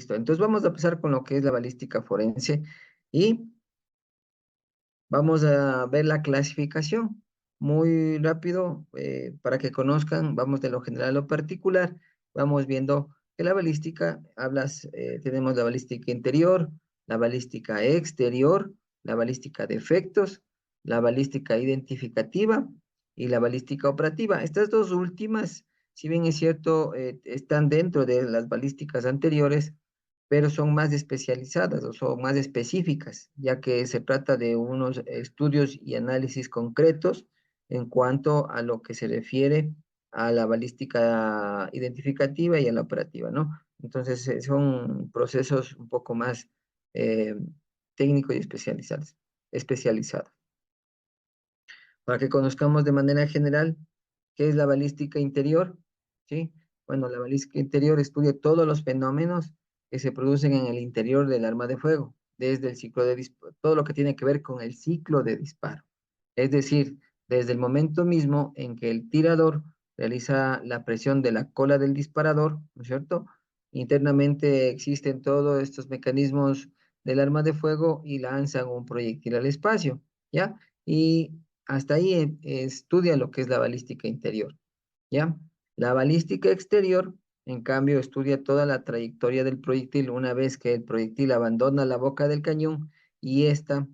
Listo. Entonces vamos a empezar con lo que es la balística forense y vamos a ver la clasificación. Muy rápido, para que conozcan, vamos de lo general a lo particular. Vamos viendo que la balística, tenemos la balística interior, la balística exterior, la balística de efectos, la balística identificativa y la balística operativa. Estas dos últimas, si bien es cierto, están dentro de las balísticas anteriores, pero son más especializadas o son más específicas, ya que se trata de unos estudios y análisis concretos en cuanto a lo que se refiere a la balística identificativa y a la operativa, ¿no? Entonces, son procesos un poco más eh, técnicos y especializados. Para que conozcamos de manera general qué es la balística interior, ¿sí? Bueno, la balística interior estudia todos los fenómenos que se producen en el interior del arma de fuego, desde el ciclo de disparo, todo lo que tiene que ver con el ciclo de disparo. Es decir, desde el momento mismo en que el tirador realiza la presión de la cola del disparador, ¿no es cierto? Internamente existen todos estos mecanismos del arma de fuego y lanzan un proyectil al espacio, ¿ya? Y hasta ahí estudia lo que es la balística interior, ¿ya? La balística exterior, en cambio, estudia toda la trayectoria del proyectil una vez que el proyectil abandona la boca del cañón y esta,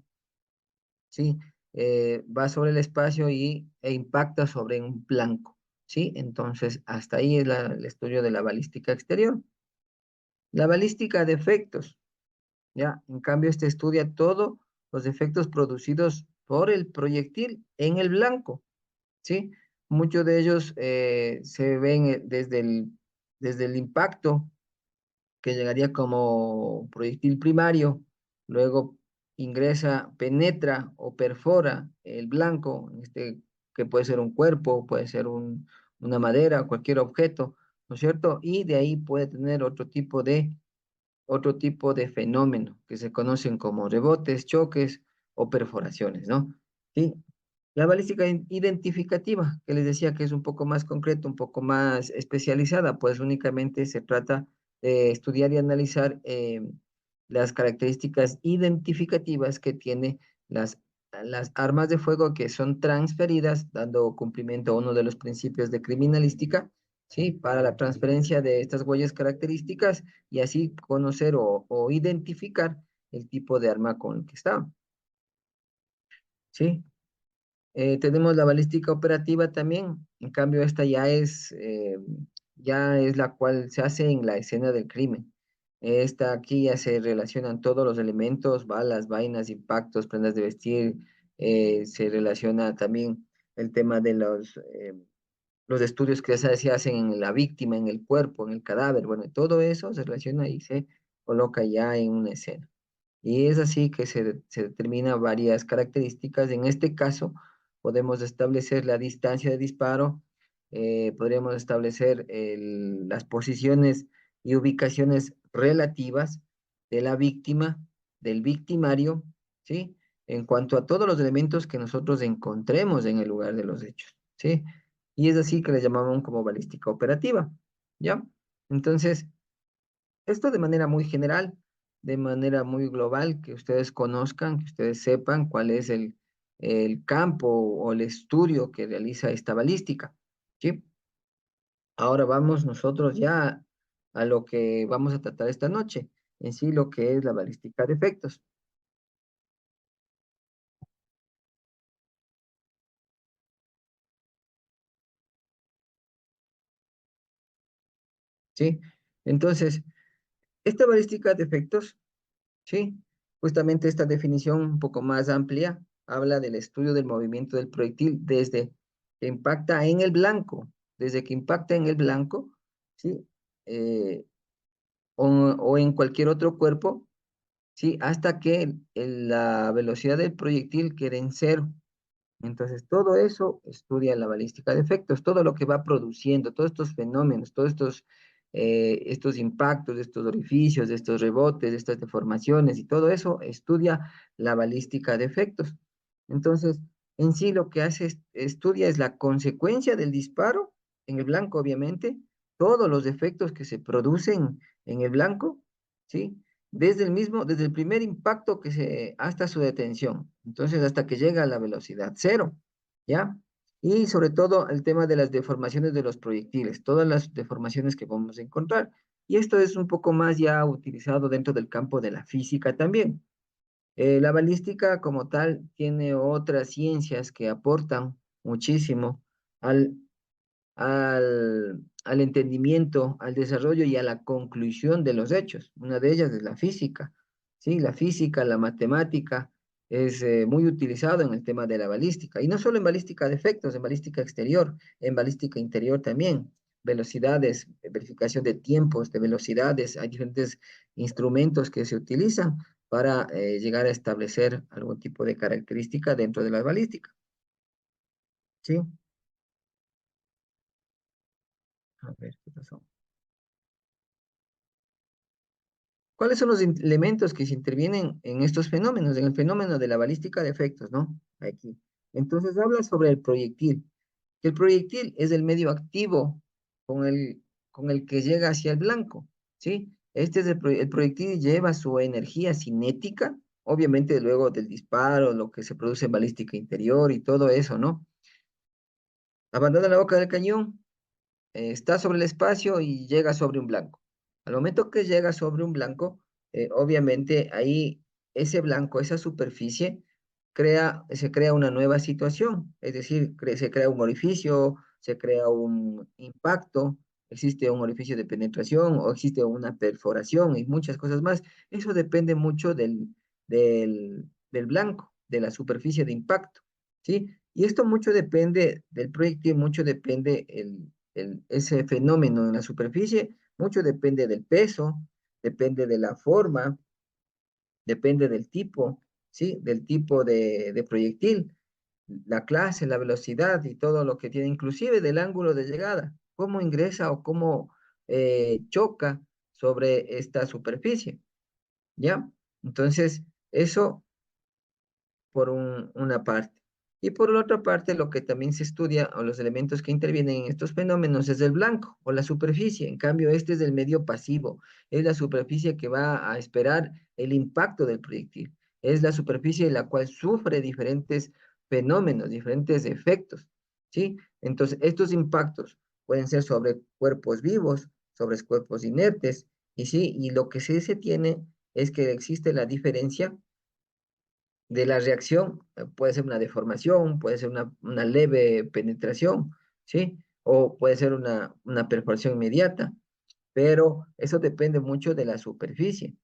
¿sí? Va sobre el espacio e impacta sobre un blanco, ¿sí? Entonces, hasta ahí es el estudio de la balística exterior. La balística de efectos, ¿ya? En cambio, este estudia todos los efectos producidos por el proyectil en el blanco, ¿sí? Muchos de ellos se ven desde el impacto, que llegaría como proyectil primario, luego ingresa, penetra o perfora el blanco, que puede ser un cuerpo, puede ser una madera, cualquier objeto, ¿no es cierto? Y de ahí puede tener otro tipo de fenómeno que se conocen como rebotes, choques o perforaciones, ¿no? ¿Sí? La balística identificativa, que les decía que es un poco más concreto, un poco más especializada, pues únicamente se trata de estudiar y analizar las características identificativas que tiene las armas de fuego que son transferidas, dando cumplimiento a uno de los principios de criminalística, ¿sí? Para la transferencia de estas huellas características y así conocer o identificar el tipo de arma con el que está, ¿sí? Tenemos la balística operativa también, en cambio esta ya es la cual se hace en la escena del crimen. Esta aquí ya se relacionan todos los elementos, balas, vainas, impactos, prendas de vestir, se relaciona también el tema de los estudios que se hacen en la víctima, en el cuerpo, en el cadáver, bueno, todo eso se relaciona y se coloca ya en una escena. Y es así que se determina varias características. En este caso, podemos establecer la distancia de disparo, podríamos establecer las posiciones y ubicaciones relativas de la víctima, del victimario, ¿sí? En cuanto a todos los elementos que nosotros encontremos en el lugar de los hechos, ¿sí? Y es así que le llamamos como balística operativa, ¿ya? Entonces, esto de manera muy general, de manera muy global, que ustedes conozcan, que ustedes sepan cuál es el campo o el estudio que realiza esta balística, ¿sí? Ahora vamos nosotros ya a lo que vamos a tratar esta noche, en sí lo que es la balística de efectos, ¿sí? Entonces, esta balística de efectos, ¿sí? Justamente esta definición un poco más amplia habla del estudio del movimiento del proyectil desde que impacta en el blanco, desde que impacta en el blanco, ¿sí? Eh, o en cualquier otro cuerpo, ¿sí? Hasta que la velocidad del proyectil quede en cero. Entonces, todo eso estudia la balística de efectos, todo lo que va produciendo, todos estos fenómenos, todos estos impactos, estos orificios, estos rebotes, estas deformaciones y todo eso estudia la balística de efectos. Entonces, en sí lo que hace estudia es la consecuencia del disparo en el blanco, obviamente, todos los efectos que se producen en el blanco, ¿sí? Desde el primer impacto hasta su detención. Entonces, hasta que llega a la velocidad cero, ¿ya? Y sobre todo el tema de las deformaciones de los proyectiles, todas las deformaciones que vamos a encontrar. Y esto es un poco más ya utilizado dentro del campo de la física también. La balística como tal tiene otras ciencias que aportan muchísimo al al entendimiento, al desarrollo y a la conclusión de los hechos. Una de ellas es la física, ¿sí? La física, la matemática es muy utilizado en el tema de la balística, y no solo en balística de efectos, en balística exterior, en balística interior también. Velocidades, verificación de tiempos, de velocidades, hay diferentes instrumentos que se utilizan para llegar a establecer algún tipo de característica dentro de la balística, ¿sí? A ver, ¿qué pasó? ¿Cuáles son los elementos que se intervienen en estos fenómenos, en el fenómeno de la balística de efectos, ¿no? Aquí. Entonces habla sobre el proyectil, que el proyectil es el medio activo con el, con el que llega hacia el blanco, ¿sí? Este es el proyectil lleva su energía cinética, obviamente luego del disparo, lo que se produce en balística interior y todo eso, ¿no? Abandona la boca del cañón, está sobre el espacio y llega sobre un blanco. Al momento que llega sobre un blanco, obviamente ahí ese blanco, esa superficie, se crea una nueva situación, es decir, se crea un orificio, se crea un impacto, existe un orificio de penetración o existe una perforación y muchas cosas más. Eso depende mucho del blanco, de la superficie de impacto, ¿sí? Y esto mucho depende del proyectil, mucho depende ese fenómeno en la superficie, mucho depende del peso, depende de la forma, depende del tipo, ¿sí? Del tipo de proyectil, la clase, la velocidad y todo lo que tiene, inclusive del ángulo de llegada, cómo ingresa o cómo choca sobre esta superficie, ¿ya? Entonces, eso por una parte. Y por la otra parte, lo que también se estudia, o los elementos que intervienen en estos fenómenos, es el blanco o la superficie. En cambio, este es el medio pasivo, es la superficie que va a esperar el impacto del proyectil. Es la superficie en la cual sufre diferentes fenómenos, diferentes efectos, ¿sí? Entonces, estos impactos pueden ser sobre cuerpos vivos, sobre cuerpos inertes, y sí, y lo que sí se tiene es que existe la diferencia de la reacción, puede ser una deformación, puede ser una leve penetración, ¿sí? O puede ser una perforación inmediata, pero eso depende mucho de la superficie.